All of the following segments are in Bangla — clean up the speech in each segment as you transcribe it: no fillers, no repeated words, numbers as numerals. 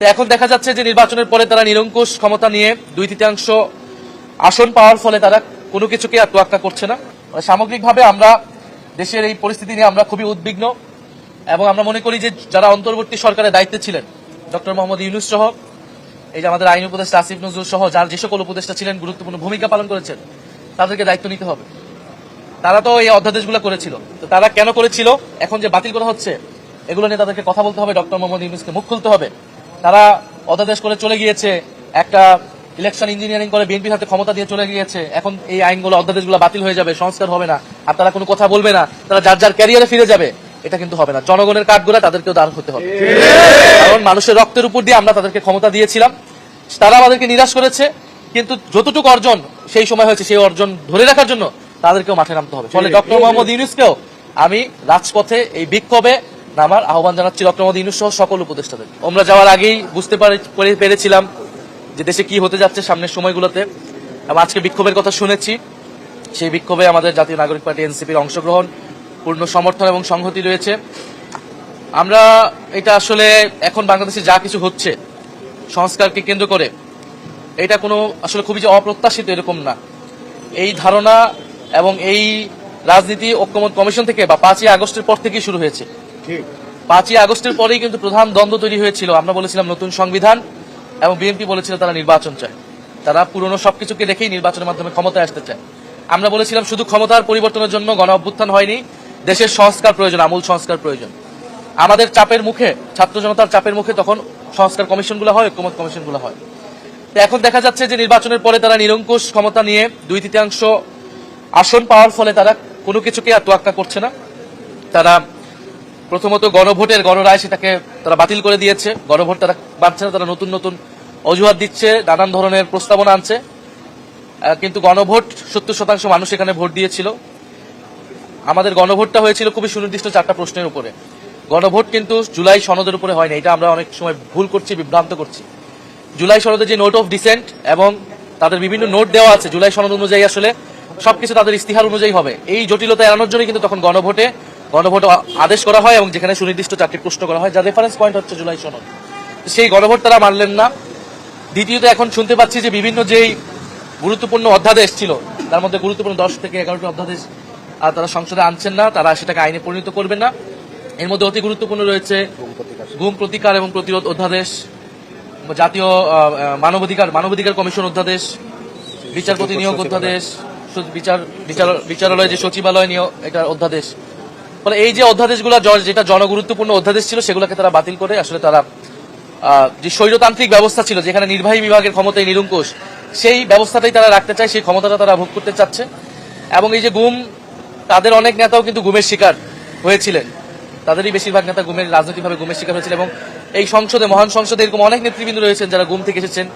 এখন দেখা যাচ্ছে যে নির্বাচনের পরে তারা নিরঙ্কুশ ক্ষমতা নিয়ে 2/3 আসন পাওয়ার ফলে তারা কোনো কিছুকে আর তোয়াক্কা করছে না। সামগ্রিকভাবে আমরা দেশের এই পরিস্থিতি নিয়ে আমরা খুবই উদ্বিগ্ন এবং আমরা মনে করি যে যারা অন্তর্বর্তী সরকারের দায়িত্বে ছিলেন ডক্টর মোহাম্মদ ইউনূস সহ এই যে আমাদের আইন উপদেষ্টা আসিফ নজরুল সহ যার যে সকল উপদেষ্টা ছিলেন গুরুত্বপূর্ণ ভূমিকা পালন করেছেন তাদেরকে দায়িত্ব নিতে হবে। তারা তো এই অধ্যাদেশগুলো করেছিল, তো তারা কেন করেছিল, এখন যে বাতিল করা হচ্ছে এগুলো নিয়ে তাদেরকে কথা বলতে হবে, ডক্টর মোহাম্মদ ইউনূসকে মুখ খুলতে হবে। তারা অধ্যাদেশ করে চলে গিয়েছে, একটা ইলেকশন ইঞ্জিনিয়ারিং করে বিএনপির হাতে ক্ষমতা দিয়ে চলে গিয়েছে। এখন এই আইনগুলো অধ্যাদেশগুলো বাতিল হয়ে যাবে, সংস্কার হবে না, আর তারা কোনো কথা বলবে না, তারা যার যার ক্যারিয়ারে ফিরে যাবে। এটা কিন্তু হবে না। জনগণের কাঠগড়া তাদেরকেও দাঁড় হতে হবে, কারণ মানুষের রক্তের উপর দিয়ে আমরা তাদেরকে ক্ষমতা দিয়েছিলাম। তারা আমাদেরকে নিরাশ করেছে, কিন্তু যতটুকু অর্জন সেই সময় হয়েছে সেই অর্জন ধরে রাখার জন্য তাদেরকেও মাঠে নামতে হবে। ফলে ডক্টর মোহাম্মদ ইউনূসকেও আমি রাজপথে এই বিক্ষোভে নামার আহ্বান জানাচ্ছি, ডক্টর মোহাম্মদ ইউনূস সহ সকল উপদেষ্টাদের। আমরা যাওয়ার আগেই বুঝতে পেরেছিলাম যে দেশে কি হতে যাচ্ছে সামনের সময়গুলোতে, এবং আজকে বিক্ষোভের কথা শুনেছি। সেই বিক্ষোভে আমাদের জাতীয় নাগরিক পার্টি এনসিপির অংশগ্রহণ, পূর্ণ সমর্থন এবং সংহতি রয়েছে। আমরা এটা আসলে এখন বাংলাদেশে যা কিছু হচ্ছে সংস্কারকে কেন্দ্র করে, এটা কোনো আসলে খুবই যে অপ্রত্যাশিত এরকম না। এই ধারণা এবং এই রাজনীতি ঐক্যমত কমিশন থেকে বা 5ই আগস্টের পর থেকেই শুরু হয়েছে। 5ই আগস্টের পরেই কিন্তু প্রধান দ্বন্দ্ব তৈরি হয়েছিল। আমরা বলেছিলাম নতুন সংবিধান, এবং বিএনপি বলেছিল তারা নির্বাচন চায়, তারা পুরনো সবকিছুকে রেখেই নির্বাচনের মাধ্যমে ক্ষমতায় আসতে চায়। আমরা বলেছিলাম শুধু ক্ষমতার পরিবর্তনের জন্য গণ অভ্যুত্থান হয়নি, দেশের সংস্কার প্রয়োজন, আমূল সংস্কার প্রয়োজন। আমাদের চাপের মুখে, ছাত্র জনতার চাপের মুখে তখন সংস্কার কমিশনগুলো হয়, ঐক্যমত কমিশনগুলো হয়। তো এখন দেখা যাচ্ছে যে নির্বাচনের পরে তারা নিরঙ্কুশ ক্ষমতা নিয়ে 2/3 আসন পাওয়ার ফলে তারা কোনো কিছুকে আর তোয়াক্কা করছে না। তারা প্রথমত গণভোটের গণরায় সেটাকে তারা বাতিল করে দিয়েছে। গণভোট তারা মানছে না, তারা নতুন নতুন অজুহাত দিচ্ছে, নানান ধরনের প্রস্তাবনা আনছে। কিন্তু গণভোট 70% মানুষ এখানে ভোট দিয়েছিল। আমাদের গণভোটটা হয়েছিল খুবই সুনির্দিষ্ট 4টা প্রশ্নের উপরে। গণভোট কিন্তু জুলাই সনদের উপরে হয়নি, এটা আমরা অনেক সময় ভুল করছি, বিভ্রান্ত করছি। জুলাই সনদে যে নোট অফ ডিসেন্ট এবং তাদের বিভিন্ন নোট দেওয়া আছে জুলাই সনদ অনুযায়ী, আসলে সবকিছু তাদের ইস্তিহার অনুযায়ী হবে। এই জটিলতা এড়ানোর জন্য কিন্তু তখন গণভোট আদেশ করা হয়, এবং যেখানে সুনির্দিষ্ট 4টি প্রশ্ন করা হয়, যার রেফারেন্স পয়েন্ট হচ্ছে জুলাই সনদ। সেই গণভোট তারা মানলেন না। দ্বিতীয়ত এখন শুনতে পাচ্ছি যে বিভিন্ন যেই গুরুত্বপূর্ণ অধ্যাদেশ ছিল, তার মধ্যে গুরুত্বপূর্ণ 10 থেকে 11টি অধ্যাদেশ তারা সংসদে আনছেন না, তারা সেটাকে আইনে পরিণত করবেন না। এর মধ্যে অতি গুরুত্বপূর্ণ রয়েছে গুম প্রতিকার এবং প্রতিরোধ অধ্যাদেশ, জাতীয় মানবাধিকার কমিশন অধ্যাদেশ, বিচারপতি নিয়োগ অধ্যাদেশ, বিচারালয় যে সচিবালয় নিয়োগ এটা অধ্যাদেশ। ফলে এই যে অধ্যাদেশগুলো যেটা জনগুরুত্বপূর্ণ অধ্যাদেশ ছিল সেগুলোকে তারা বাতিল করে আসলে তারা যে স্বৈরতান্ত্রিক ব্যবস্থা ছিল, যেখানে নির্বাহী বিভাগের ক্ষমতায় নিরঙ্কুশ, সেই ব্যবস্থাটাই তারা রাখতে চায়, সেই ক্ষমতাটা তারা ভোগ করতে চাচ্ছে। এবং এই যে গুম, তাদের অনেক নেতাও কিন্তু গুমের শিকার হয়েছিলেন, তাদেরই বেশিরভাগ নেতা রাজনৈতিকভাবে গুমের শিকার হয়েছিল। এবং এই সংসদে, মহান সংসদে এরকম অনেক নেতৃবৃন্দ রয়েছেন যারা গুম থেকে এসেছেন,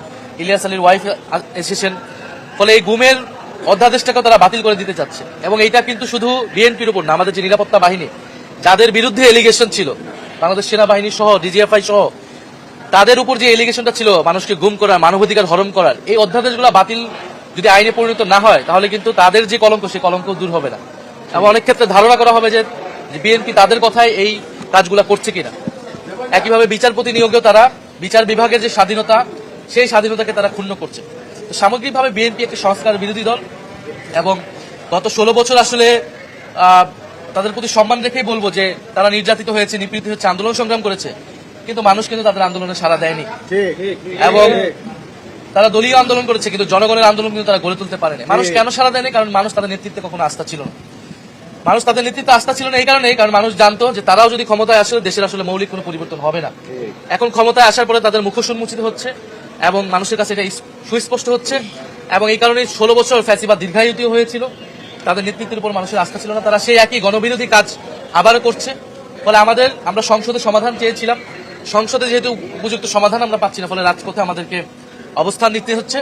ইলিয়াস আলীর ওয়াইফ এসেছেন। ফলে এই গুমের অধ্যাদেশটাকেও তারা বাতিল করে দিতে চাচ্ছে। এবং এইটা কিন্তু শুধু বিএনপির উপর না, আমাদের যে নিরাপত্তা বাহিনী, যাদের বিরুদ্ধে এলিগেশন ছিল, বাংলাদেশ সেনাবাহিনী সহ ডিজিএফআই সহ, তাদের উপর যে এলিগেশনটা ছিল মানুষকে গুম করার, মানবাধিকার হরণ করার, এই অধ্যাদেশগুলো বাতিল যদি আইনে পরিণত না হয় তাহলে কিন্তু তাদের যে কলঙ্ক, সেই কলঙ্ক দূর হবে না। এবং অনেক ক্ষেত্রে ধারণা করা হবে যে বিএনপি তাদের কথায় এই কাজগুলো করছে কিনা। একইভাবে বিচারপতি নিয়োগেও তারা বিচার বিভাগের যে স্বাধীনতা, সেই স্বাধীনতাকে তারা ক্ষুণ্ণ করছে। তো সামগ্রিকভাবে বিএনপি একটি সংস্কার বিরোধী দল, এবং গত 16 বছর আসলে তাদের প্রতি সম্মান রেখেই বলবো যে তারা নির্যাতিত হয়েছে, নিপীড়িত হয়েছে, আন্দোলন সংগ্রাম করেছে, কিন্তু মানুষ কিন্তু তাদের আন্দোলনে সাড়া দেয়নি। এবং তারা দলীয় আন্দোলন করেছে, কিন্তু জনগণের আন্দোলন কিন্তু তারা গড়ে তুলতে পারেনি। মানুষ কেন সাড়া দেয়নি? কারণ মানুষ তাদের নেতৃত্বে কখনো আস্থা ছিল না। মানুষ তাদের নেতৃত্বে আস্থা ছিল না এই কারণেই, কারণ মানুষ জানতো যে তারাও যদি ক্ষমতায় আসে দেশের আসলে মৌলিক কোনো পরিবর্তন হবে না। এখন ক্ষমতায় আসার পরে তাদের মুখোশ উন্মোচিত হচ্ছে এবং মানুষের কাছে এটা সুস্পষ্ট হচ্ছে। এবং এই কারণে 16 বছর ফ্যাসিবাদ দীর্ঘায়িত হয়েছিল, তাদের নেতৃত্বের উপর মানুষের আস্থা ছিল না, তারা সেই একই গণবিরোধী কাজ আবারও করছে। ফলে আমরা সংসদে সমাধান চেয়েছিলাম, সংসদে যেহেতু উপযুক্ত সমাধান আমরা পাচ্ছি না, ফলে রাজপথে আমাদেরকে অবস্থান নিতে হচ্ছে।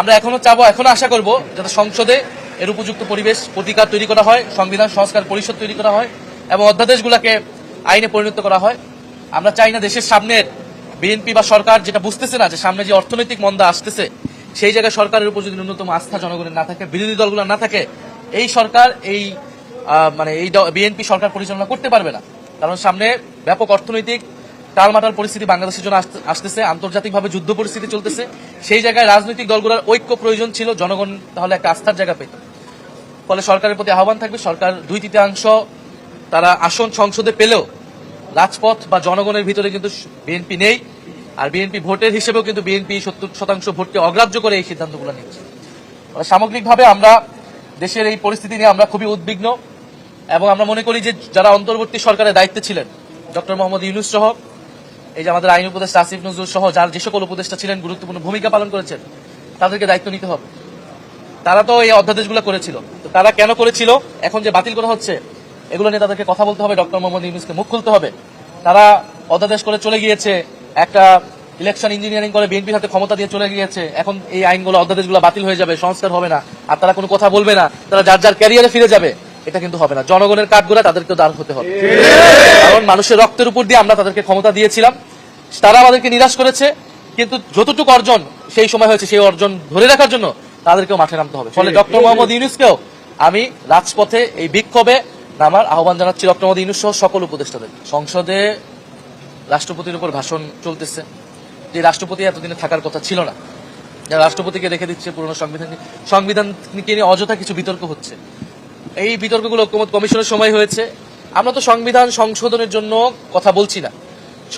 আমরা এখনো আশা করব যাতে সংসদে এর উপযুক্ত পরিবেশ প্রতিকার তৈরি করা হয়, সংবিধান সংস্কার পরিষদ তৈরি করা হয় এবং অধ্যাদেশগুলোকে আইনে পরিণত করা হয়। আমরা চাই না দেশের সামনের বিএনপি বা সরকার যেটা বুঝতেছে না যে সামনে যে অর্থনৈতিক মন্দা আসতেছে, সেই জায়গায় সরকারের উপর যদি ন্যূনতম আস্থা জনগণের না থাকে, বিরোধী দলগুলো না থাকে, এই সরকার এই বিএনপি সরকার পরিচালনা করতে পারবে না। কারণ সামনে ব্যাপক অর্থনৈতিক টালমাটাল পরিস্থিতি বাংলাদেশের জন্য আসতেছে, আন্তর্জাতিকভাবে যুদ্ধ পরিস্থিতি চলতেছে। সেই জায়গায় রাজনৈতিক দলগুলোর ঐক্য প্রয়োজন ছিল, জনগণ তাহলে একটা আস্থার জায়গা পেত। ফলে সরকারের প্রতি আহ্বান থাকবে, সরকার 2/3 তারা আসন সংসদে পেলেও রাজপথ বা জনগণের ভিতরে কিন্তু বিএনপি নেই। আর বিএনপি ভোটের হিসেবেও কিন্তু বিএনপি 70% ভোটকে অগ্রাহ্য করে এই সিদ্ধান্তগুলো নিচ্ছে। সামগ্রিকভাবে আমরা দেশের এই পরিস্থিতি নিয়ে আমরা খুবই উদ্বিগ্ন এবং আমরা মনে করি যে যারা অন্তর্বর্তী সরকারের দায়িত্বে ছিলেন, ডক্টর মোহাম্মদ ইউনূস সহ, এই যে আমাদের আইন উপদেষ্টা আসিফ নজরুল সহ যার যে সকল উপদেষ্টা ছিলেন, গুরুত্বপূর্ণ ভূমিকা পালন করেছেন, তাদেরকে দায়িত্ব নিতে হবে। তারা তো এই অধ্যাদেশগুলো করেছিল, তো তারা কেন করেছিল, এখন যে বাতিল করা হচ্ছে, এগুলো নিয়ে তাদেরকে কথা বলতে হবে, ডক্টর মোহাম্মদ ইউনূসকে মুখ খুলতে হবে। তারা অধ্যাদেশ করে চলে গিয়েছে, একটা ইলেকশন ইঞ্জিনিয়ারিং করে বিএনপির হাতে ক্ষমতা দিয়ে চলে গিয়েছে। এখন এই আইনগুলো, অধ্যাদেশগুলো বাতিল হয়ে যাবে, সংস্কার হবে না, আর তারা কোনো কথা বলবে না, তারা যার যার ক্যারিয়ারে ফিরে যাবে। এটা কিন্তু হবে না। জনগণের কাঠগড়া তাদেরকে দাঁড় হতে হবে, কারণ মানুষের রক্তের উপর দিয়ে আমরা তাদেরকে ক্ষমতা দিয়েছিলাম। তারা আমাদেরকে নিরাশ করেছে, কিন্তু যতটুকু অর্জন সেই সময় হয়েছে, সেই অর্জন ধরে রাখার জন্য তাদেরকেও মাঠে নামতে হবে। ফলে ডক্টর মোহাম্মদ ইউনূসকেও আমি রাজপথে এই বিক্ষোভে নামার আহ্বান জানাচ্ছি, ডক্টর মোহাম্মদ ইউনূস সহ সকল উপদেষ্টাদের। সংসদে রাষ্ট্রপতির উপর ভাষণ চলতেছে, যে রাষ্ট্রপতি এতদিনে থাকার কথা ছিল না, যারা রাষ্ট্রপতিকে রেখে দিচ্ছে পুরনো সংবিধানকে নিয়ে অযথা কিছু বিতর্ক হচ্ছে। এই বিতর্কগুলো ঐক্যমত কমিশনের সময় হয়েছে। আমরা তো সংবিধান সংশোধনের জন্য কথা বলছি না।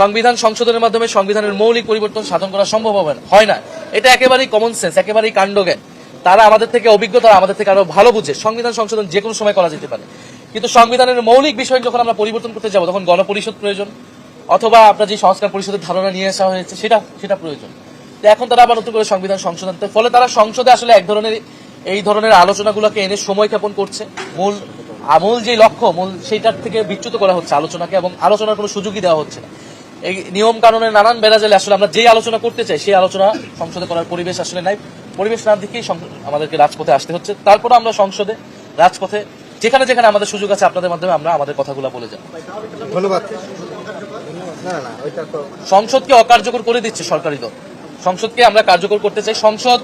সংবিধান সংশোধনের মাধ্যমে সংবিধানের মৌলিক পরিবর্তন সাধন করা সম্ভব হয় না। এটা একেবারেই কমন সেন্স, একেবারেই কাণ্ডজ্ঞান। তারা আমাদের থেকে অভিজ্ঞতা, আমাদের থেকে আরো ভালো বুঝে। সংবিধান সংশোধন যে কোনো সময় করা যেতে পারে, কিন্তু সংবিধানের মৌলিক বিষয় যখন আমরা পরিবর্তন করতে যাব, তখন গণপরিষদ প্রয়োজন, অথবা আপনার যে সংস্কার পরিষদের ধারণা নিয়ে আসা হয়েছে সেটা প্রয়োজন। তো এখন তারা আবার নতুন করে সংবিধান সংশোধন, ফলে তারা সংসদে আসলে এই ধরনের আলোচনাগুলোকে এনে সময় ক্ষেপণ করছে। মূল যে লক্ষ্য, সেইটার থেকে বিচ্যুত করা হচ্ছে আলোচনাকে, এবং আলোচনার কোনো সুযোগই দেওয়া হচ্ছে না। এই নিয়ম কানুনের নানান বেড়াজালে আসলে আমরা যে আলোচনা করতে চাই, সেই আলোচনা সংসদে করার পরিবেশ আসলে নাই। পরিবেশ না দিকেই আমাদেরকে রাজপথে আসতে হচ্ছে। তারপরে আমরা সংসদে, রাজপথে, যেখানে যেখানে আমাদের সুযোগ আছে, আপনাদের মাধ্যমে আমরা আমাদের কথাগুলো বলে যাব। ধন্যবাদ। সংসদকে অকার্যকর করে দিচ্ছে সরকারি দল। সংসদকে আমরা কার্যকর করতে চাই। সংসদ,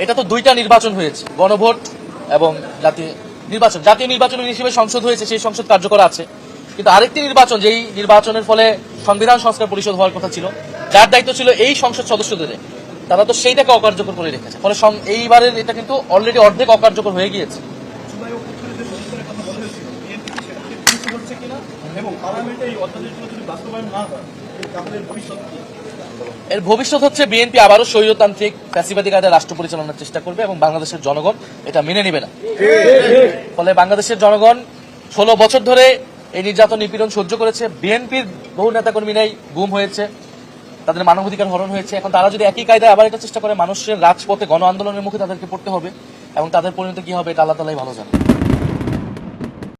এটা তো 2টা নির্বাচন হয়েছে, গণভোট এবং জাতীয় নির্বাচন। জাতীয় নির্বাচন হিসেবে সংসদ হয়েছে, সেই সংসদ কার্যকর আছে। কিন্তু আরেকটি নির্বাচন, যেই নির্বাচনের ফলে সংবিধান সংস্কার পরিষদ হওয়ার কথা ছিল, যার দায়িত্ব ছিল এই সংসদ সদস্যদের, তারা তো সেইটাকে অকার্যকর করে রেখেছে। ফলে এইবারের এটা কিন্তু অলরেডি অর্ধেক অকার্যকর হয়ে গিয়েছে। এর ভবিষ্যৎ হচ্ছে বিএনপি আবারও স্বৈরতান্ত্রিক ফ্যাসিবাদী কায়দায় রাষ্ট্র পরিচালনার চেষ্টা করবে, এবং বাংলাদেশের জনগণ এটা মেনে নেবে না। ফলে বাংলাদেশের জনগণ 16 বছর ধরে এই নির্যাতন নিপীড়ন সহ্য করেছে। বিএনপির বহু নেতাকর্মীরাই গুম হয়েছে, তাদের মানবাধিকার হরণ হয়েছে। এখন তারা যদি একই কায়দায় আবার এটা চেষ্টা করে, মানুষের রাজপথে গণ আন্দোলনের মুখে তাদেরকে পড়তে হবে, এবং তাদের পরিণতি কি হবে এটা আল্লাহ তাআলাই ভালো জানে।